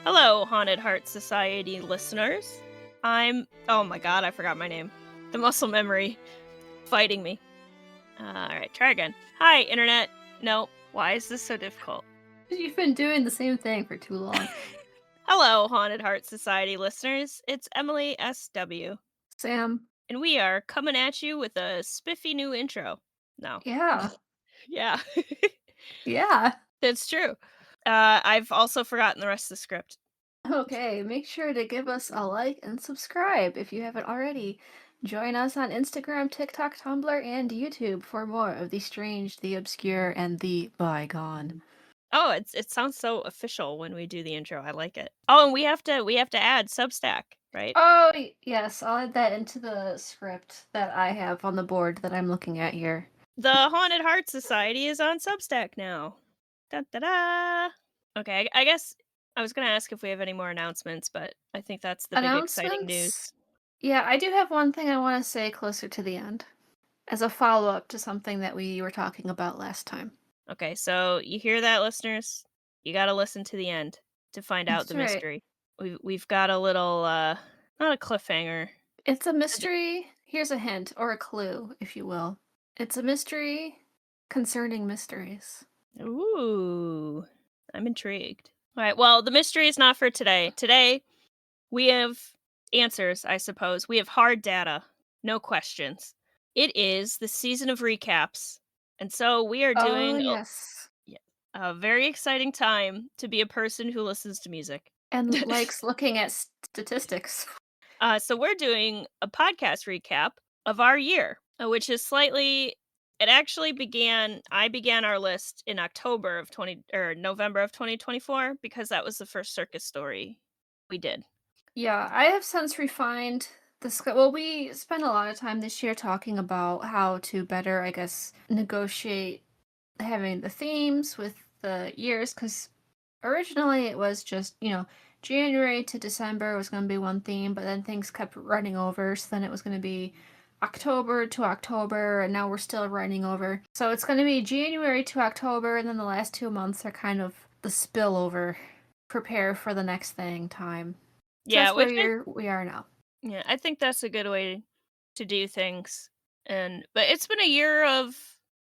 Hello, Haunted Heart Society listeners. Oh my god, I forgot my name. The muscle memory fighting me. Alright, try again. Hi, Internet. No, why is this so difficult? You've been doing the same thing for too long. Hello, Haunted Heart Society listeners. It's Emily SW, Sam. and we are coming at you with a spiffy new intro. No. Yeah. Yeah, Yeah. that's true. I've also forgotten the rest of the script. Okay, make sure to give us a like and subscribe if you haven't already. Join us on Instagram, TikTok, Tumblr, and YouTube for more of the strange, the obscure, and the bygone. Oh, it sounds so official when we do the intro. I like it. Oh, and we have to add Substack, right? Oh, yes, I'll add that into the script that I have on the board that I'm looking at here. The Haunted Heart Society is on Substack now. Da da da. Okay, I guess I was gonna ask if we have any more announcements, but I think that's the big exciting Announcements? news. Yeah, I do have one thing I want to say closer to the end as a follow up to something that we were talking about last time. Okay, so you hear that, listeners? You gotta listen to the end to find out That's the right. mystery. We've got a little not a cliffhanger. It's a mystery. Here's a hint, or a clue, if you will. It's a mystery concerning mysteries. Ooh, I'm intrigued. All right, well, the mystery is not for today. Today, we have answers, I suppose. We have hard data, no questions. It is the season of recaps, and so we are Oh, doing yes. yeah, a very exciting time to be a person who listens to music. And likes looking at statistics. So we're doing a podcast recap of our year, which is slightly. It actually began. I began our list in October of 20 or November of 2024 because that was the first circus story we did. Yeah, I have since refined well, we spent a lot of time this year talking about how to better, I guess, negotiate having the themes with the years, because originally it was just, January to December was going to be one theme, but then things kept running over. So then it was going to be October to October, and now we're still running over. So it's going to be January to October, and then the last 2 months are kind of the spillover. Prepare for the next thing time. So Yeah, that's where we are now. yeah, I think that's a good way to do things. But it's been a year of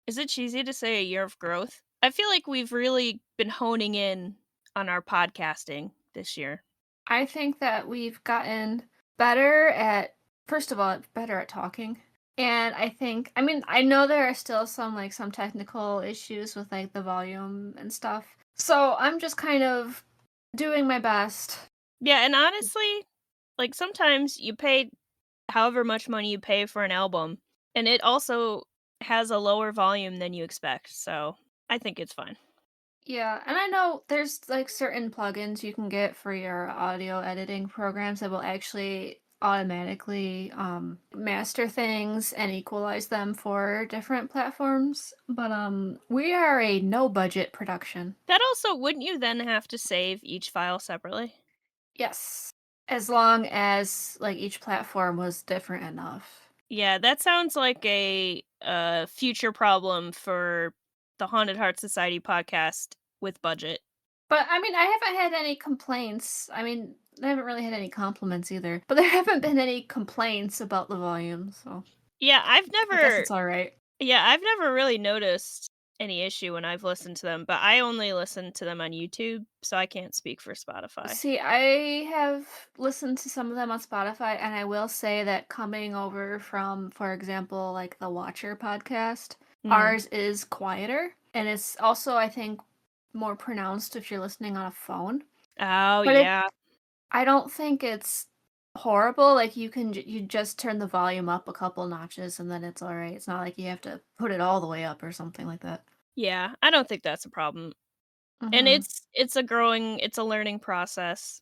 is it cheesy to say a year of growth? I feel like we've really been honing in on our podcasting this year. I think that we've gotten better at, first of all, better at talking. And I mean, I know there are still some technical issues with like the volume and stuff. So I'm just kind of doing my best. Yeah, and honestly, like sometimes you pay however much money you pay for an album, and it also has a lower volume than you expect. So I think it's fine. Yeah, and I know there's like certain plugins you can get for your audio editing programs that will actually automatically master things and equalize them for different platforms, but we are a no budget production. That also wouldn't you then have to save each file separately? Yes, as long as like each platform was different enough. Yeah, that sounds like a future problem for the Haunted Heart Society podcast with budget. But I mean, I haven't had any complaints. I mean, I haven't really had any compliments either, but there haven't been any complaints about the volume, so Yeah, I guess it's all right. I've never really noticed any issue when I've listened to them, but I only listen to them on YouTube, so I can't speak for Spotify. See, I have listened to some of them on Spotify, and I will say that coming over from, for example, like the Watcher podcast, Mhm. ours is quieter, and it's also, I think, more pronounced if you're listening on a phone. Oh, But yeah. I don't think it's horrible. Like you just turn the volume up a couple notches, and then it's all right. It's not like you have to put it all the way up or something like that. Yeah, I don't think that's a problem. And Hmm. it's a learning process.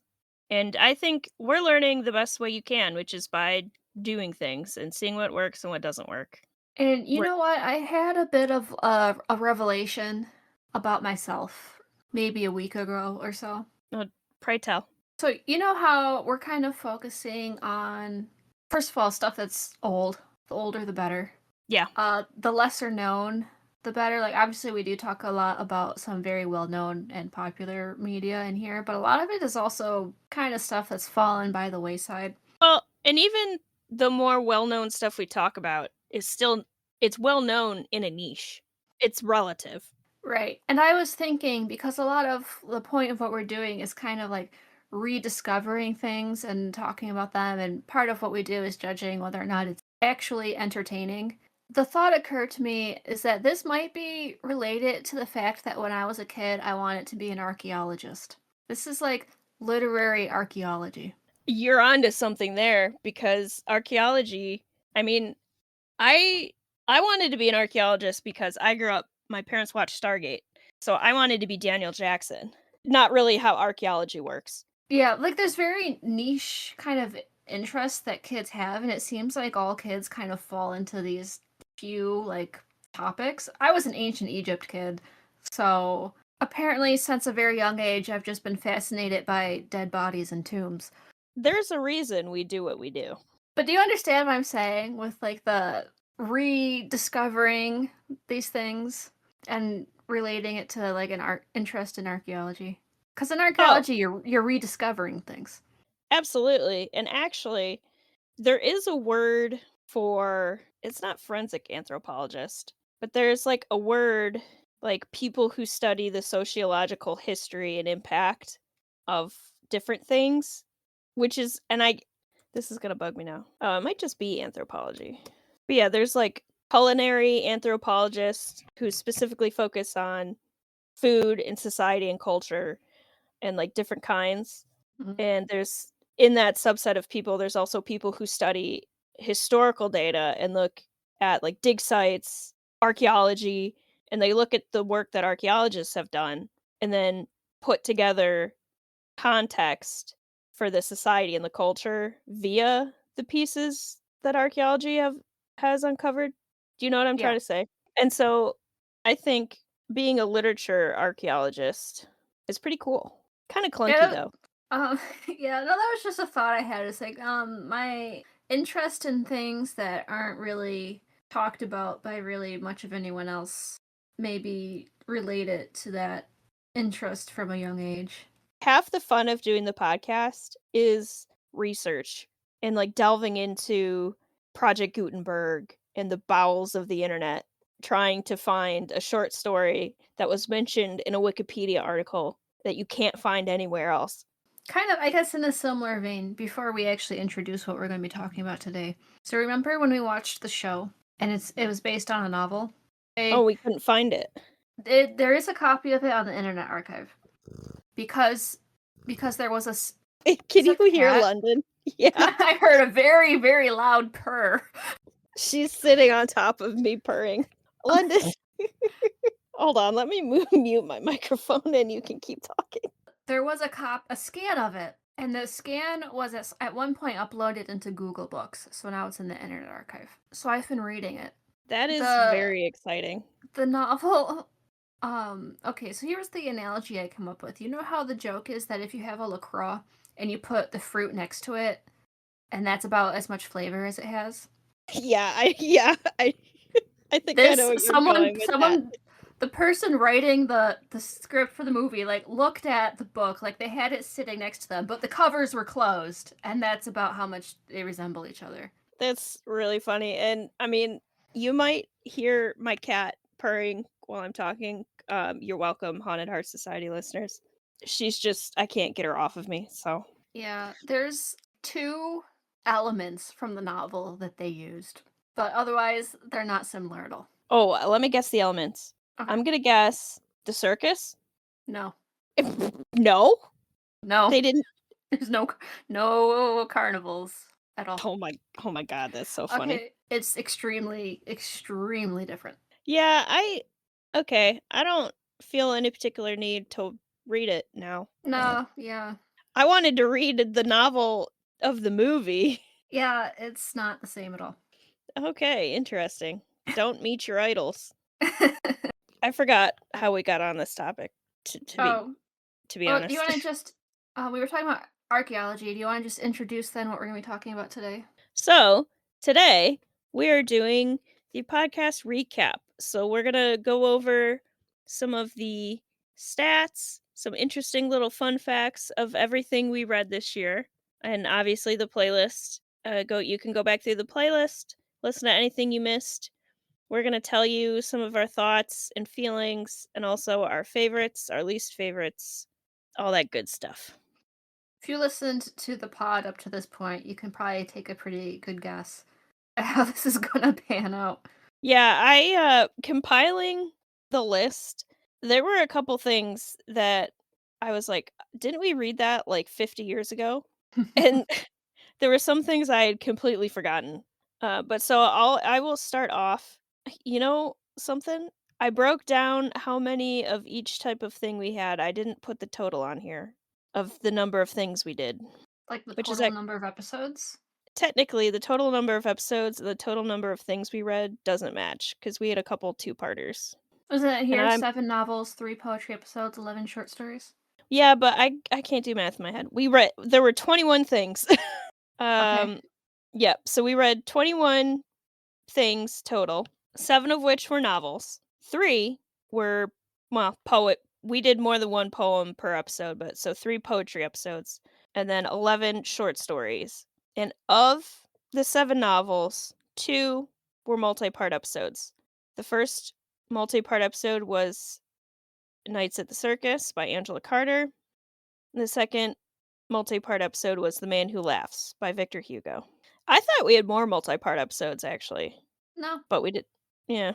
And I think we're learning the best way you can, which is by doing things and seeing what works and what doesn't work. And you We're know what? I had a bit of a revelation about myself maybe a week ago or so. oh, pray tell. So, you know how we're kind of focusing on, first of all, stuff that's old. The older, the better. Yeah. The lesser known. the better. Like, obviously, we do talk a lot about some very well known and popular media in here, but a lot of it is also kind of stuff that's fallen by the wayside. Well, and even the more well-known stuff we talk about is still it's well known in a niche. It's relative. Right. And I was thinking, because a lot of the point of what we're doing is kind of like rediscovering things and talking about them, and part of what we do is judging whether or not it's actually entertaining. The thought occurred to me is that this might be related to the fact that when I was a kid, I wanted to be an archaeologist. This is like literary archaeology. You're onto something there because archaeology, I mean, I I wanted to be an archaeologist because I grew up my parents watched Stargate. So I wanted to be Daniel Jackson. Not really how archaeology works. Yeah, like there's very niche kind of interests that kids have, and it seems like all kids kind of fall into these few like topics. I was an ancient Egypt kid, so apparently since a very young age I've just been fascinated by dead bodies and tombs. There's a reason we do what we do. But do you understand what I'm saying with like the rediscovering these things and relating it to like an art interest in archaeology? Because in Oh, archaeology, you're rediscovering things. absolutely. And actually, there is a word for it's not forensic anthropologist, but there's like a word like people who study the sociological history and impact of different things, which is and I this is gonna bug me now. It might just be anthropology. But yeah, there's like culinary anthropologists who specifically focus on food and society and culture and like different kinds. Mhm. And there's in that subset of people, there's also people who study historical data and look at like dig sites, archaeology, and they look at the work that archaeologists have done and then put together context for the society and the culture via the pieces that archaeology has uncovered. Do you know what I'm Yeah. trying to say? And so I think being a literature archaeologist is pretty cool. Kind of clunky Yeah. though. Yeah, no, that was just a thought I had. It's like, my interest in things that aren't really talked about by really much of anyone else may be related to that interest from a young age. Half the fun of doing the podcast is research and like delving into Project Gutenberg and the bowels of the internet, trying to find a short story that was mentioned in a Wikipedia article that you can't find anywhere else. Kind of, I guess, in a similar vein, before we actually introduce what we're going to be talking about today. So remember when we watched the show, and it was based on a novel? Oh, They, we couldn't find it. there is a copy of it on the Internet Archive because there was Can is you that the hear cat? London? Yeah. I heard a very, very loud purr. She's sitting on top of me purring. London, hold on, let me mute my microphone and you can keep talking. There was a scan of it, and the scan was at one point uploaded into Google Books, so now it's in the Internet Archive. So I've been reading it. That is The very exciting. the novel. Okay, so here's the analogy I come up with. You know how the joke is that if you have a LaCroix and you put the fruit next to it, and that's about as much flavor as it has? I think I know This where you're someone going with that. someone the person writing the script for the movie like looked at the book, like they had it sitting next to them, but the covers were closed, and that's about how much they resemble each other. That's really funny, and, I mean, you might hear my cat purring while I'm talking. You're welcome, Haunted Heart Society listeners. She's just I can't get her off of me, so Yeah, there's two elements from the novel that they used, but otherwise they're not similar at all. Oh, let me guess the elements. Okay. I'm gonna guess the circus? No. No? No. They didn't There's no carnivals at all. oh my god, that's so funny. Okay, it's extremely extremely different. Yeah, okay, I don't feel any particular need to read it now. No, yeah. I wanted to read the novel of the movie. Yeah, it's not the same at all. Okay, interesting. Don't meet your idols. I forgot how we got on this topic, to to be Oh, to be oh, do you honest. wanna just we were talking about archaeology. Do you wanna just introduce then what we're gonna be talking about today? So, today, we are doing the podcast recap. So we're going to go over some of the stats, some interesting little fun facts of everything we read this year, and obviously the playlist. You can go back through the playlist, listen to anything you missed. We're going to tell you some of our thoughts and feelings, and also our favorites, our least favorites, all that good stuff. If you listened to the pod up to this point, you can probably take a pretty good guess at how this is gonna pan out. Yeah, I compiling the list, there were a couple things that I was like, "Didn't we read that, like, 50 years ago?" And there were some things I had completely forgotten. But so I will start off. You know something? I broke down how many of each type of thing we had. I didn't put the total on here of the number of things we did, Like the which is total number of episodes? technically the total number of episodes, the total number of things we read doesn't match because we had a couple two-parters. Wasn't it And here I'm 7 novels, 3 poetry episodes, 11 short stories? yeah, but I can't do math in my head. There were 21 things. Okay. um yep, so we read 21 things total, 7 of which were novels. 3 were, well, poet we did more than 1 poem per episode, but so 3 poetry episodes, and then 11 short stories. And of the 7 novels, 2 were multi-part episodes. The first multi-part episode was Nights at the Circus by Angela Carter. The second multi-part episode was The Man Who Laughs by Victor Hugo. I thought we had more multi-part episodes, actually. No, But we did, yeah,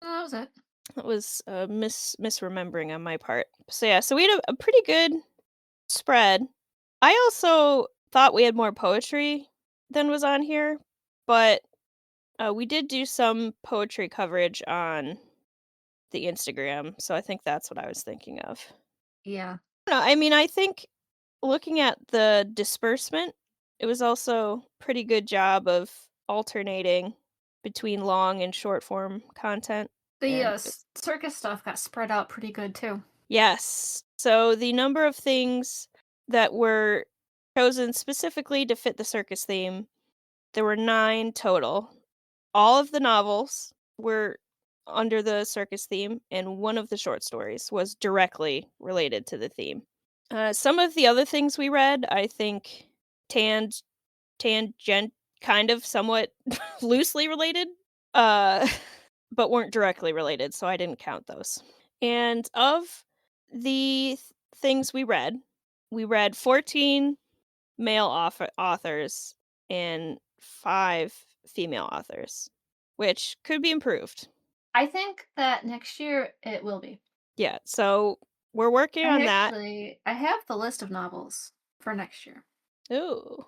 no, that was it. that was a misremembering on my part. So, yeah, so we had a pretty good spread. I also thought we had more poetry than was on here, but, we did do some poetry coverage on the Instagram, so I think that's what I was thinking of. Yeah. No, I mean, I think looking at the disbursement, it was also pretty good job of alternating between long and short form content, The, and circus stuff got spread out pretty good too. yes. So the number of things that were chosen specifically to fit the circus theme, there were 9 total. All of the novels were under the circus theme, and one of the short stories was directly related to the theme. Some of the other things we read, I think tangent kind of somewhat loosely related, uh, but weren't directly related, so I didn't count those. And of the things we read 14 male authors and 5 female authors, which could be improved. I think that next year it will be. Yeah, so we're working on that. I have the list of novels for next year. Ooh.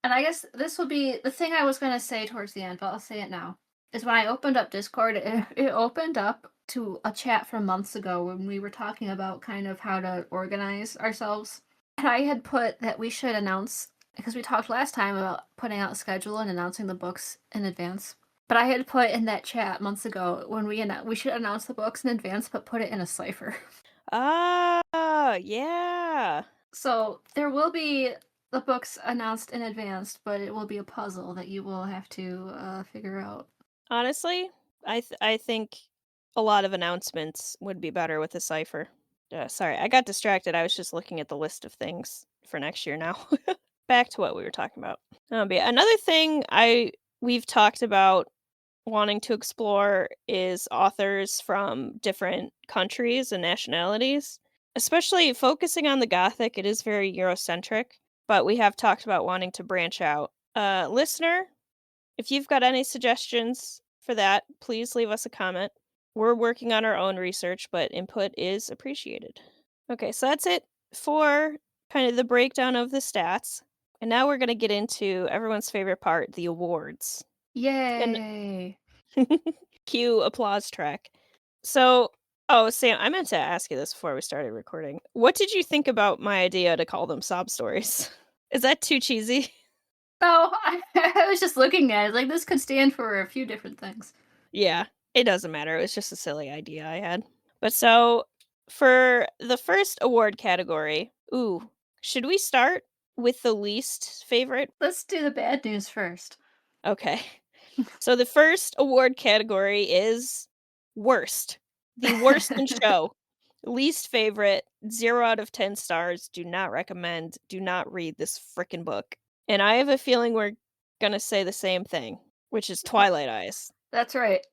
And I guess this will be the thing I was gonna say towards the end, but I'll say it now. Is when I opened up Discord, it opened up to a chat from months ago when we were talking about kind of how to organize ourselves. And I had put that we should announce, because we talked last time about putting out a schedule and announcing the books in advance. But I had put in that chat months ago when we should announce the books in advance, but put it in a cipher. Ah, yeah. So there will be the books announced in advance, but it will be a puzzle that you will have to figure out. Honestly, I think a lot of announcements would be better with a cipher. Sorry, I got distracted. I was just looking at the list of things for next year now. Back to what we were talking about. But yeah, another thing we've talked about wanting to explore is authors from different countries and nationalities, especially focusing on the Gothic. It is very Eurocentric, but we have talked about wanting to branch out. Listener, if you've got any suggestions for that, please leave us a comment. We're working on our own research, but input is appreciated. Okay, so that's it for kind of the breakdown of the stats. And now we're going to get into everyone's favorite part, the awards. And Yay! cue applause track. So, oh, Sam, I meant to ask you this before we started recording. What did you think about my idea to call them sob stories? Is that too cheesy? No, I was just looking at it like this could stand for a few different things. Yeah, it doesn't matter. It was just a silly idea I had. But so, for the first award category, ooh, should we start with the least favorite? Let's do the bad news first. Okay. So the first award category is worst. The worst in show. Least favorite, 0 out of 10 stars, do not recommend, do not read this frickin' book. And I have a feeling we're gonna say the same thing, which is Twilight Eyes. That's right.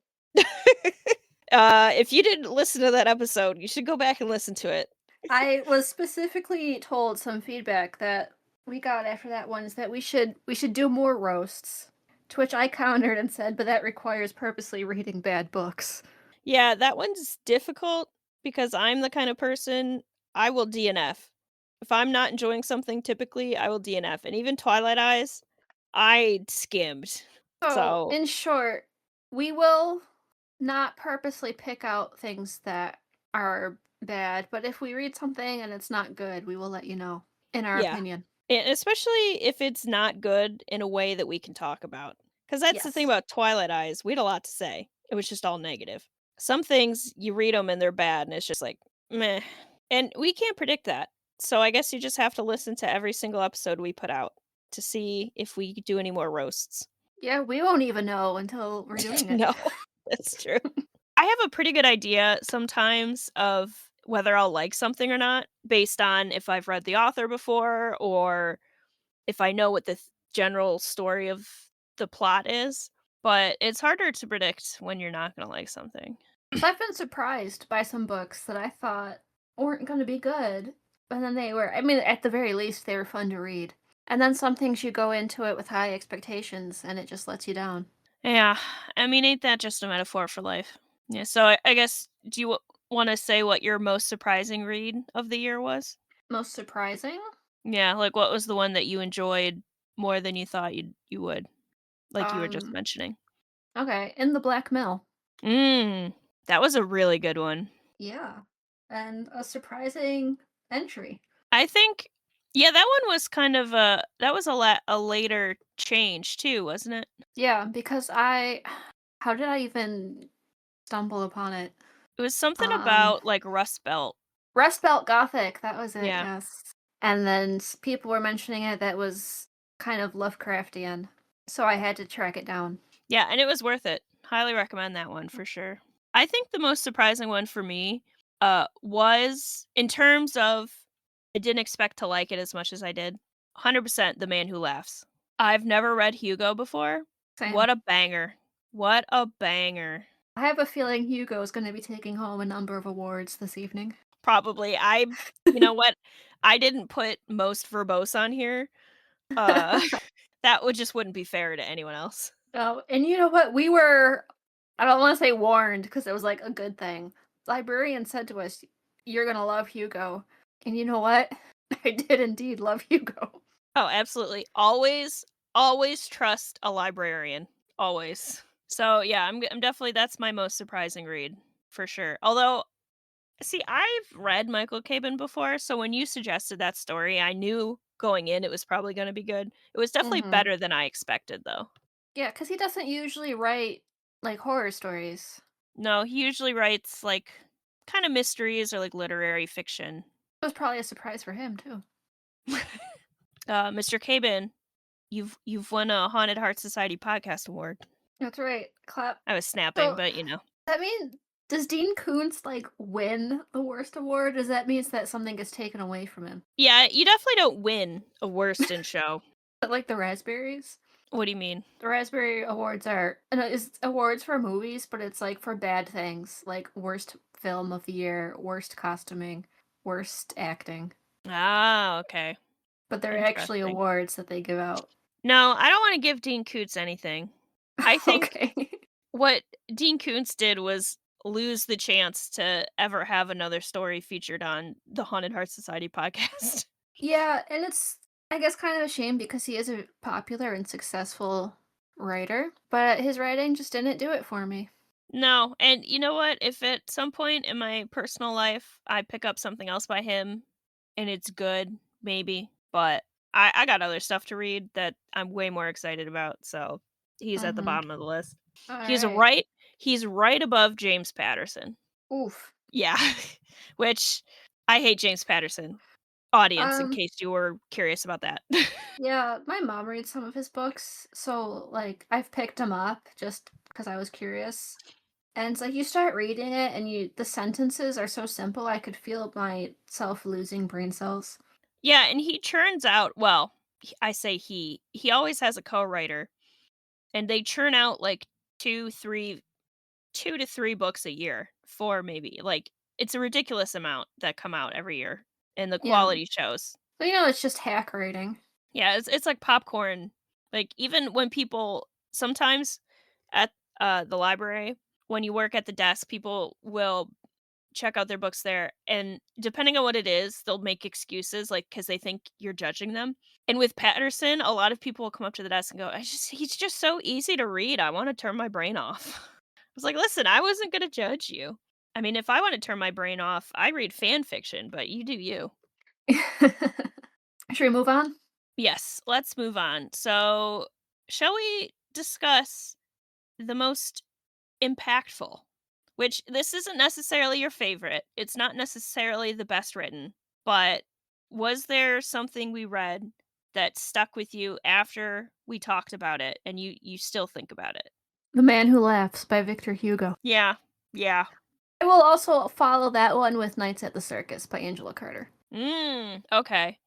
If you didn't listen to that episode, you should go back and listen to it. I was specifically told some feedback that we got after that one is that we should do more roasts. To which I countered and said, but that requires purposely reading bad books. Yeah, that one's difficult because I'm the kind of person I will DNF. If I'm not enjoying something typically, I will DNF. And even Twilight Eyes, I skimmed. So, So, in short, we will not purposely pick out things that are bad, but if we read something and it's not good, we will let you know, in our yeah. opinion. And especially if it's not good in a way that we can talk about. Because that's the thing Yes. about Twilight Eyes. We had a lot to say. It was just all negative. Some things you read them and they're bad, and it's just like, meh. And we can't predict that. So I guess you just have to listen to every single episode we put out to see if we do any more roasts. Yeah, we won't even know until we're doing it. No, that's true. I have a pretty good idea sometimes of whether I'll like something or not based on if I've read the author before or if I know what the general story of the plot is, but it's harder to predict when you're not gonna like something. So I've been surprised by some books that I thought weren't going to be good, and then they were. I mean, at the very least, they were fun to read. And then some things you go into it with high expectations, and it just lets you down. Yeah, I mean, ain't that just a metaphor for life? Yeah, so I guess do you wanna say what your most surprising read of the year was? Most surprising? Yeah, like, what was the one that you enjoyed more than you thought you would, like you were just Um, mentioning? okay, In the Black Mill. Mm, that was a really good one. Yeah. And a surprising entry. I think yeah, that one was kind of that was a later change too, wasn't it? Yeah, because I how did I even stumble upon it? It was something Um, about, like, Rust Belt. Rust Belt Gothic, that was it, Yeah. yes. And then people were mentioning it that was kind of Lovecraftian, so I had to track it down. Yeah, and it was worth it. Highly recommend that one for sure. I think the most surprising one for me, was in terms of I didn't expect to like it as much as I did, 100% The Man Who Laughs. I've never read Hugo before. What Same. a banger. What a banger. I have a feeling Hugo is going to be taking home a number of awards this evening. Probably. You know what? I didn't put most verbose on here. Uh, that would just wouldn't be fair to anyone else. Oh, and you know what? We were, I don't want to say warned because it was like a good thing. Librarian said to us, "You're going to love Hugo." And you know what? I did indeed love Hugo. Oh, absolutely. Always trust a librarian. Always. So, yeah, I'm definitely that's my most surprising read for sure. Although, see, I've read Michael Cabin before, so when you suggested that story, I knew going in it was probably going to be good. It was definitely Mhm. better than I expected though. Yeah, because he doesn't usually write like horror stories. No, he usually writes like kind of mysteries or like literary fiction. It was probably a surprise for him too. Mr. Cabin, you've won a Haunted Heart Society podcast award. That's right. Clap. I was snapping, So but you know. that mean does Dean Koontz like win the worst award? Does that means that something gets taken away from him? Yeah, you definitely don't win a worst in show. But like the raspberries? What do you mean? The raspberry awards are no, it's awards for movies, but it's like for bad things, like worst film of the year, worst costuming, worst acting. Ah, okay. But they're actually Interesting. awards that they give out. No, I don't wanna give Dean Koontz anything. I think Okay. what Dean Koontz did was lose the chance to ever have another story featured on the Haunted Heart Society podcast. Yeah, and it's I guess kind of a shame because he is a popular and successful writer, but his writing just didn't do it for me. No, and you know what? If at some point in my personal life I pick up something else by him and it's good, maybe, but I got other stuff to read that I'm way more excited about, so he's at the Mhm. bottom of the list. All He's right. right he's right above James Patterson. Oof. Yeah, which I hate James Patterson. Audience, in Um, case you were curious about that. yeah, my mom reads some of his books, so, like, I've picked them up just because I was curious. And it's like you start reading it and the sentences are so simple, I could feel myself losing brain cells. Yeah, and he churns out well, I say he always has a co-writer, and they churn out, like, 2, 3 2 to 3 books a year, 4 maybe, like, it's a ridiculous amount that come out every year, and the Yeah. quality shows. But, it's just hack reading. Yeah, it's like popcorn. Like, even when people sometimes at, the library, when you work at the desk, people will check out their books there, and depending on what it is, they'll make excuses, like because they think you're judging them. And with Patterson, a lot of people will come up to the desk and go, he's just so easy to read, I wanna turn my brain off." I was like, "Listen, I wasn't gonna judge you. I mean, if I wanna turn my brain off, I read fan fiction, but you do you." Should we move on? Yes, let's move on. So, shall we discuss the most impactful? Which this isn't necessarily your favorite. It's not necessarily the best written, but was there something we read that stuck with you after we talked about it and you still think about it? The Man Who Laughs by Victor Hugo. Yeah. Yeah. I will also follow that one with Nights at the Circus by Angela Carter. Okay.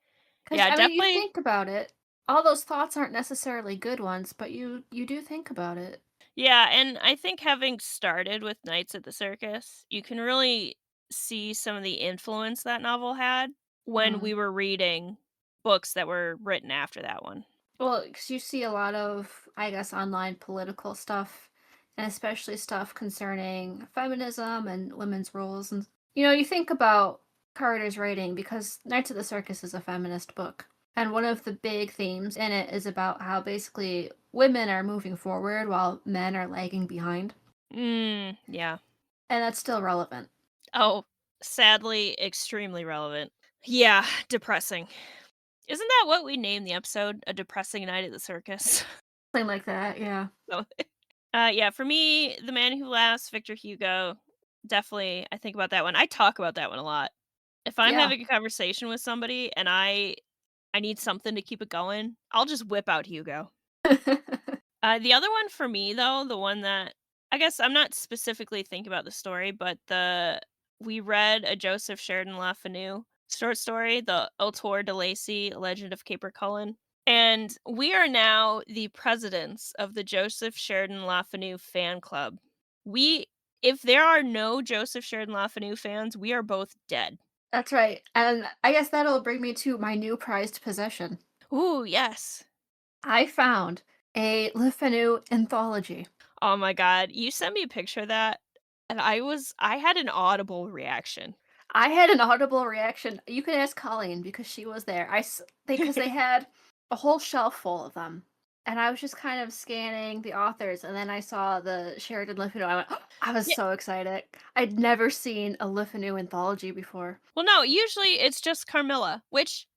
Because Yeah, I mean, you definitely. think about it, all those thoughts aren't necessarily good ones, but you do think about it. Yeah, and I think having started with Nights at the Circus, you can really see some of the influence that novel had when Mhm. we were reading books that were written after that one. Well, because you see a lot of, I guess, online political stuff, and especially stuff concerning feminism and women's roles. And, you think about Carter's writing because Nights at the Circus is a feminist book. And one of the big themes in it is about how basically women are moving forward while men are lagging behind. Yeah. And that's still relevant. Oh, sadly, extremely relevant. Yeah, depressing. Isn't that what we named the episode? A depressing night at the circus? Something like that, yeah. So, yeah, for me, The Man Who Laughs, Victor Hugo, definitely, I think about that one. I talk about that one a lot. If I'm Yeah. having a conversation with somebody and I need something to keep it going, I'll just whip out Hugo. The other one for me though, the one that I guess I'm not specifically thinking about the story, but the we read a Joseph Sheridan LaFanu short story, the Autour de Lacey, Legend of Caper Cullen. And we are now the presidents of the Joseph Sheridan LaFanu fan club. We if there are no Joseph Sheridan LaFanu fans, we are both dead. That's right. And I guess that'll bring me to my new prized possession. Ooh, yes. I found a Le Fanu anthology. Oh my god, you sent me a picture of that, and I had an audible reaction. I had an audible reaction. You can ask Colleen because she was there. Because they had a whole shelf full of them. And I was just kind of scanning the authors, and then I saw the Sheridan Le Fanu. I went, I was Yeah, so excited. I'd never seen a Le Fanu anthology before. well, no, usually it's just Carmilla, which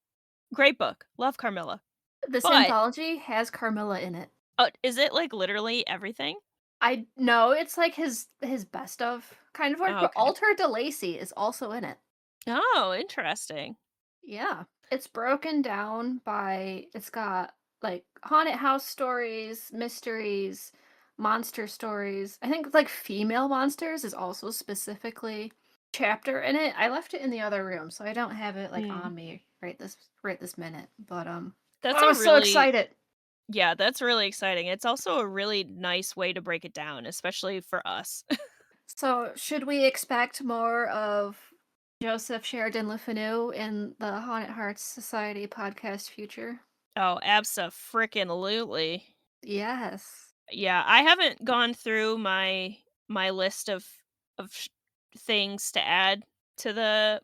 great book, love Carmilla, This but anthology has Carmilla in it. is it, like, literally everything? I know it's like his best of kind of work, Oh, but okay. Alter de Lacy is also in it. Oh, interesting. Yeah. It's broken down by it's got like haunted house stories, mysteries, monster stories. I think like female monsters is also specifically chapter in it. I left it in the other room, so I don't have it like Mm. on me right this minute. But That's I a was so really excited. yeah, that's really exciting. It's also a really nice way to break it down, especially for us. So, should we expect more of Joseph Sheridan Le Fanu in the Haunted Hearts Society podcast future? Oh, abso-frickin-lutely. Yes. Yeah, I haven't gone through my list of things to add to the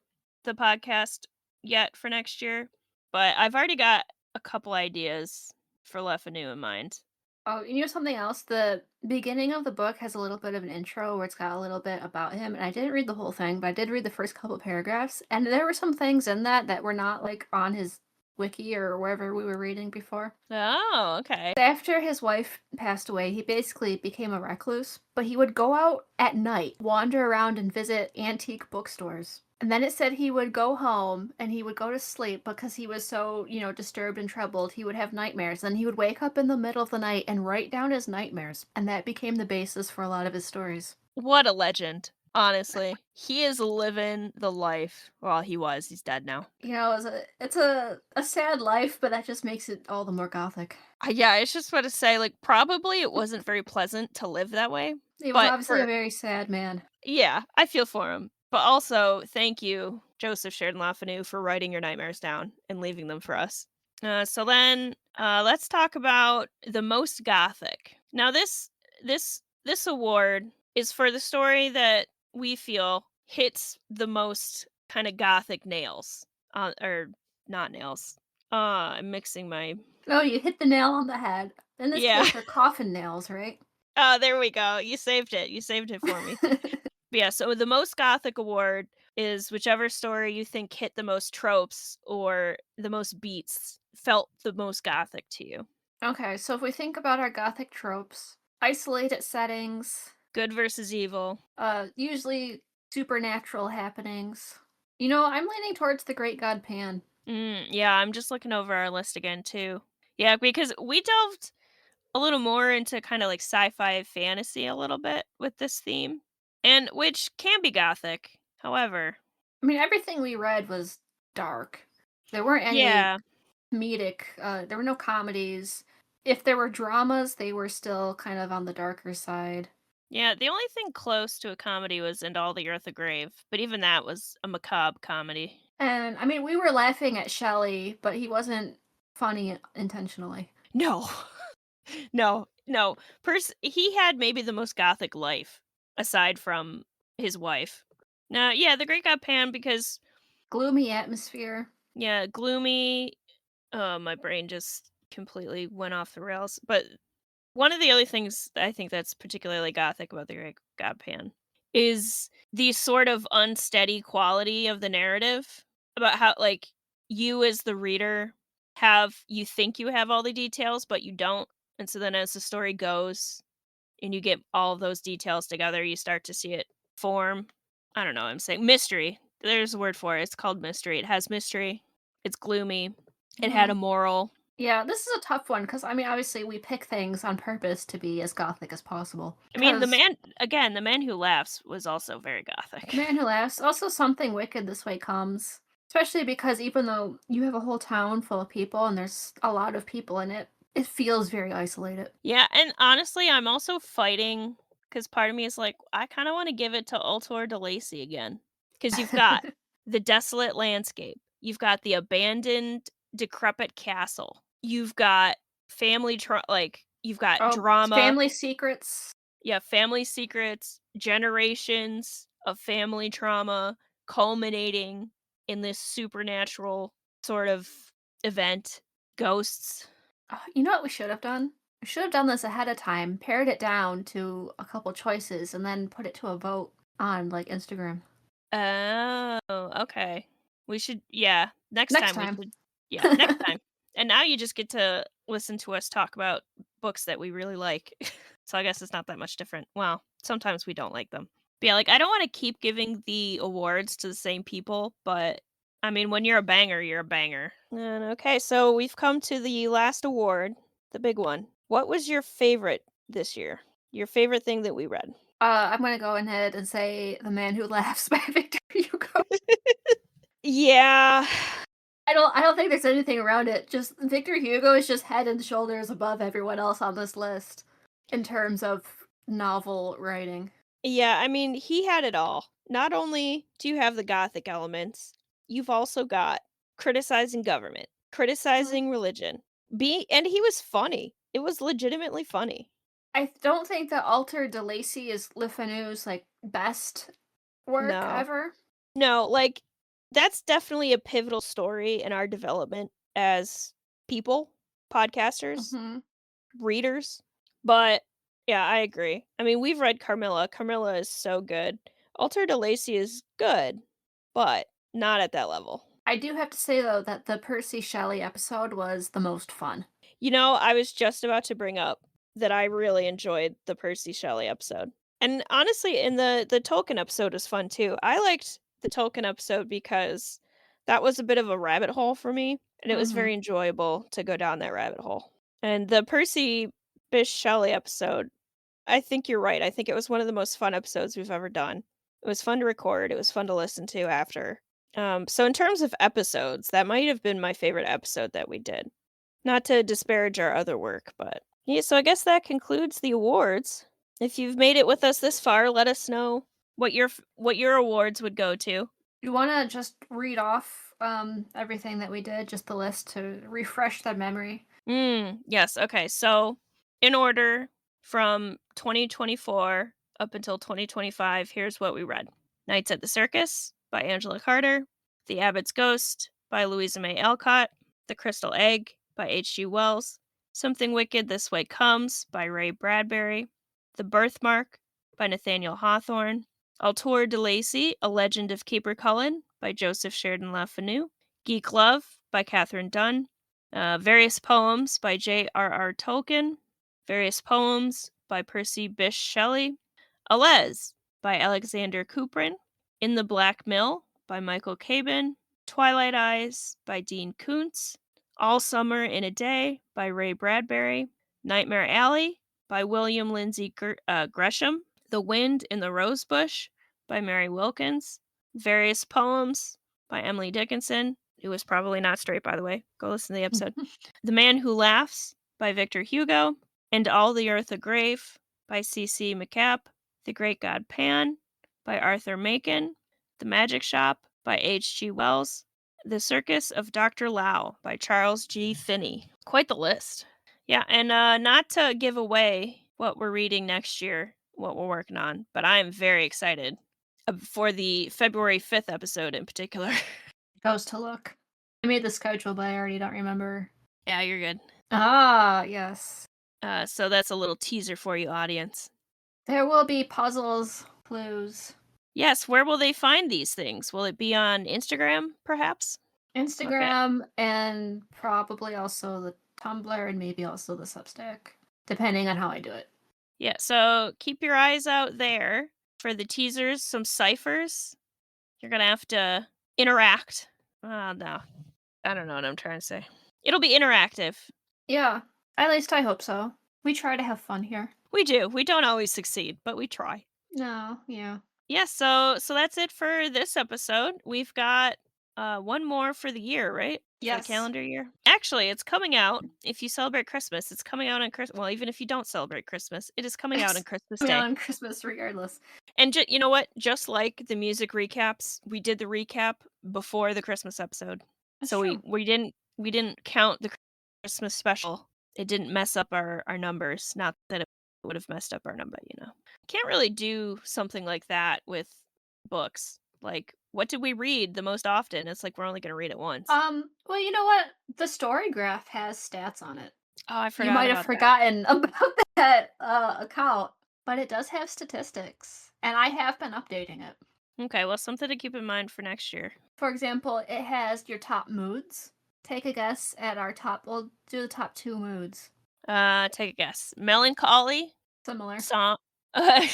podcast yet for next year, but I've already got a couple ideas for Lefanu in mind. Oh, something else? The beginning of the book has a little bit of an intro where it's got a little bit about him, and I didn't read the whole thing, but I did read the first couple paragraphs, and there were some things in that were not like on his wiki or wherever we were reading before. Oh, okay. After his wife passed away, he basically became a recluse, but he would go out at night, wander around and visit antique bookstores. And then it said he would go home and he would go to sleep because he was so, disturbed and troubled. He would have nightmares. Then he would wake up in the middle of the night and write down his nightmares. And that became the basis for a lot of his stories. What a legend, honestly. He is living the life. Well, he was, he's dead now. It's a sad life, but that just makes it all the more gothic. Yeah, I was just about to say, like, probably it wasn't very pleasant to live that way, He was but obviously a for very sad man. yeah, I feel for him. But also, thank you, Joseph Sheridan LaFanu, for writing your nightmares down and leaving them for us. Let's talk about the most gothic. Now, this award is for the story that we feel hits the most kind of gothic nails, or not nails. I'm mixing my Oh, you hit the nail on the head. In this yeah. case, they're coffin nails, right? Oh, there we go. You saved it. You saved it for me. But yeah, so the most gothic award is whichever story you think hit the most tropes or the most beats, felt the most gothic to you. Okay, so if we think about our gothic tropes, isolated settings, Good versus evil. usually supernatural happenings. I'm leaning towards the Great God Pan. Yeah, I'm just looking over our list again too. Yeah, because we delved a little more into kind of like sci-fi fantasy a little bit with this theme, and which can be gothic. However, I mean, everything we read was dark. There weren't any yeah, comedic, there were no comedies. If there were dramas, they were still kind of on the darker side. yeah, the only thing close to a comedy was "And All the Earth a Grave," but even that was a macabre comedy. And I mean, we were laughing at Shelley, but he wasn't funny intentionally. No. No, no. He had maybe the most gothic life aside from his wife. Now, yeah, the Great God Pan because Gloomy atmosphere. yeah, gloomy. My brain just completely went off the rails. But one of the other things that I think that's particularly gothic about the Great God Pan is the sort of unsteady quality of the narrative about how like you as the reader you think you have all the details, but you don't. And so then as the story goes and you get all of those details together, you start to see it form. I don't know, I'm saying mystery. There's a word for it. It's called mystery. It has mystery. It's gloomy. It had Hmm. a moral. Yeah, this is a tough one because I mean, obviously, we pick things on purpose to be as gothic as possible. I mean, Because the man who laughs was also very gothic. Man Who Laughs, also something wicked this way comes. Especially because even though you have a whole town full of people and there's a lot of people in it, it feels very isolated. Yeah, and honestly, I'm also fighting because part of me is like, I kind of want to give it to Ultor de Lacy again. Because you've got the desolate landscape, you've got the abandoned, decrepit castle, you've got you've got Oh, drama, family secrets. yeah, family secrets, generations of family trauma culminating in this supernatural sort of event, ghosts. Oh, you know what we should have done? We should have done this ahead of time, pared it down to a couple choices, and then put it to a vote on like Instagram. Oh, okay. We should yeah, next Next time we time. should yeah, next time. And now you just get to listen to us talk about books that we really like. So I guess it's not that much different. Well, sometimes we don't like them. But yeah, like I don't want to keep giving the awards to the same people, but I mean, when you're a banger, you're a banger. And okay, so we've come to the last award, the big one. What was your favorite this year? Your favorite thing that we read? I'm gonna go ahead and say The Man Who Laughs by Victor Hugo. Yeah. I don't think there's anything around it. Just Victor Hugo is just head and shoulders above everyone else on this list in terms of novel writing. Yeah, I mean, he had it all. Not only do you have the gothic elements, you've also got criticizing government, Mhm. criticizing religion. And he was funny. It was legitimately funny. I don't think that Alter de Lacy is Le Fanu's like best work No. ever. No, like that's definitely a pivotal story in our development as people, podcasters, Hmm. readers. But yeah, I agree. I mean, we've read Carmilla. Carmilla is so good. Alter de Lacy is good, but not at that level. I do have to say though that the Percy Shelley episode was the most fun. You know, I was just about to bring up that I really enjoyed the Percy Shelley episode. And honestly, in the Tolkien episode was fun too. I liked the Tolkien episode because that was a bit of a rabbit hole for me, and it was Mhm. very enjoyable to go down that rabbit hole. And the Percy Bysshe Shelley episode, I think you're right. I think it was one of the most fun episodes we've ever done. It was fun to record. It was fun to listen to after. So in terms of episodes, that might have been my favorite episode that we did. Not to disparage our other work, but yeah, so I guess that concludes the awards. If you've made it with us this far, let us know what your awards would go to. You wanna just read off, everything that we did, just the list to refresh the memory? Yes, okay. So, in order from 2024 up until 2025, here's what we read. Nights at the Circus by Angela Carter, The Abbot's Ghost by Louisa May Alcott, The Crystal Egg by H.G. Wells, Something Wicked This Way Comes by Ray Bradbury, The Birthmark by Nathaniel Hawthorne, Altor de Lacy, A Legend of Caper Cullen by Joseph Sheridan LaFanu, Geek Love by Catherine Dunn, various poems by J.R.R. Tolkien, various poems by Percy Bysshe Shelley, Alez by Alexander Kuprin, In the Black Mill by Michael Cabin, Twilight Eyes by Dean Koontz, All Summer in a Day by Ray Bradbury, Nightmare Alley by William Lindsay Gresham, The Wind in the Rosebush by Mary Wilkins, various poems by Emily Dickinson, who was probably not straight, by the way. Go listen to the episode. The Man Who Laughs by Victor Hugo, And All the Earth a Grave by C.C. McCapp, The Great God Pan by Arthur Machen, The Magic Shop by H.G. Wells, The Circus of Dr. Lau by Charles G. Finney. Quite the list. Yeah, and not to give away what we're reading next year, what we're working on, but I am very excited for the February 5th episode in particular. Goes to look. I made the schedule, but I already don't remember. Yeah, you're good. Ah, yes. So that's a little teaser for you, audience. There will be puzzles, clues. Yes, where will they find these things? Will it be on Instagram, perhaps? Okay. Instagram and probably also the Tumblr and maybe also the Substack, depending on how I do it. Yeah, so keep your eyes out there for the teasers, some ciphers. You're gonna have to interact. No. I don't know what I'm trying to say. It'll be interactive. Yeah, at least I hope so. We try to have fun here. We do. We don't always succeed, but we try. No, yeah. Yeah, so that's it for this episode. We've got one more for the year, right? For the Yes. calendar year. Actually, it's coming out if you celebrate Christmas. It's coming out on Christmas. Well, even if you don't celebrate Christmas, it is coming out on It's Christmas coming out Day. on Christmas regardless. And you know what? Just like the music recaps, we did the recap before the Christmas episode. That's So true. we didn't count the Christmas special. It didn't mess up our numbers. Not that it would have messed up our number, you know. Can't really do something like that with books. Like, what did we read the most often? It's like we're only going to read it once. Well, you know what? The story graph has stats on it. Oh, I You forgot might have about that. forgotten about that account, but it does have statistics, and I have been updating it. Okay, well, something to keep in mind for next year. For example, it has your top moods. Take a guess at our top. We'll do the top 2 moods. Take a guess. Melancholy, Similar. song, Sad.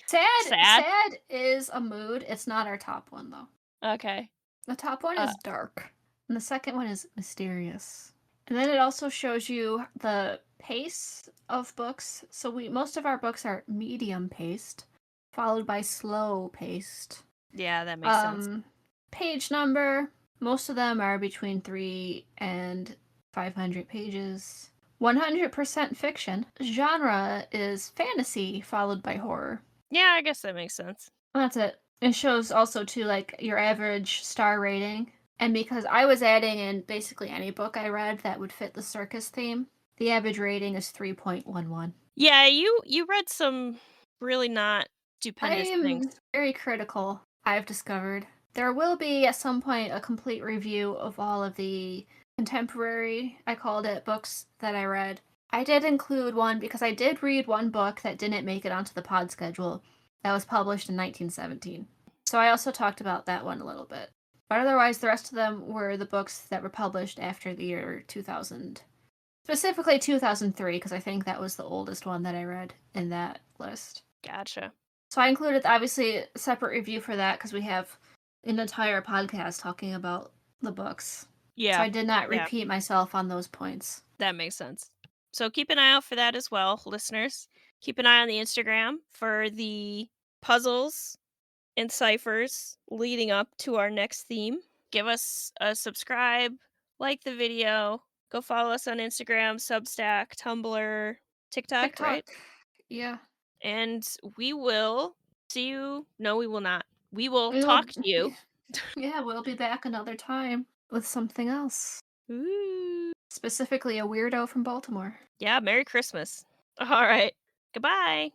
sad. Sad is a mood. It's not our top one though. Okay. The top one Uh, is dark, and the second one is mysterious. And then it also shows you the pace of books. So most of our books are medium paced, followed by slow paced. yeah, that makes sense. Page number. Most of them are between 3 and 500 pages. 100% fiction. Genre is fantasy, followed by horror. Yeah, I guess that makes sense. That's it. It shows also too like your average star rating. And because I was adding in basically any book I read that would fit the circus theme, the average rating is 3.11. Yeah, you read some really not I stupendous am things. very critical, I've discovered. There will be at some point a complete review of all of the contemporary, I called it, books that I read. I did include one because I did read one book that didn't make it onto the pod schedule that was published in 1917. So I also talked about that one a little bit. But otherwise, the rest of them were the books that were published after the year 2000. Specifically 2003, because I think that was the oldest one that I read in that list. Gotcha. So I included, obviously, a separate review for that, because we have an entire podcast talking about the books. So Yeah. I did not Yeah. repeat myself on those points. That makes sense. So keep an eye out for that as well, listeners. Keep an eye on the Instagram for the puzzles and ciphers leading up to our next theme. Give us a subscribe, like the video, go follow us on Instagram, Substack, Tumblr, TikTok, right? TikTok. Yeah. And we will see you. No, we will not. We will We'll talk to you. yeah, we'll be back another time with something else. Ooh. Specifically a weirdo from Baltimore. Yeah, Merry Christmas. All right. Goodbye.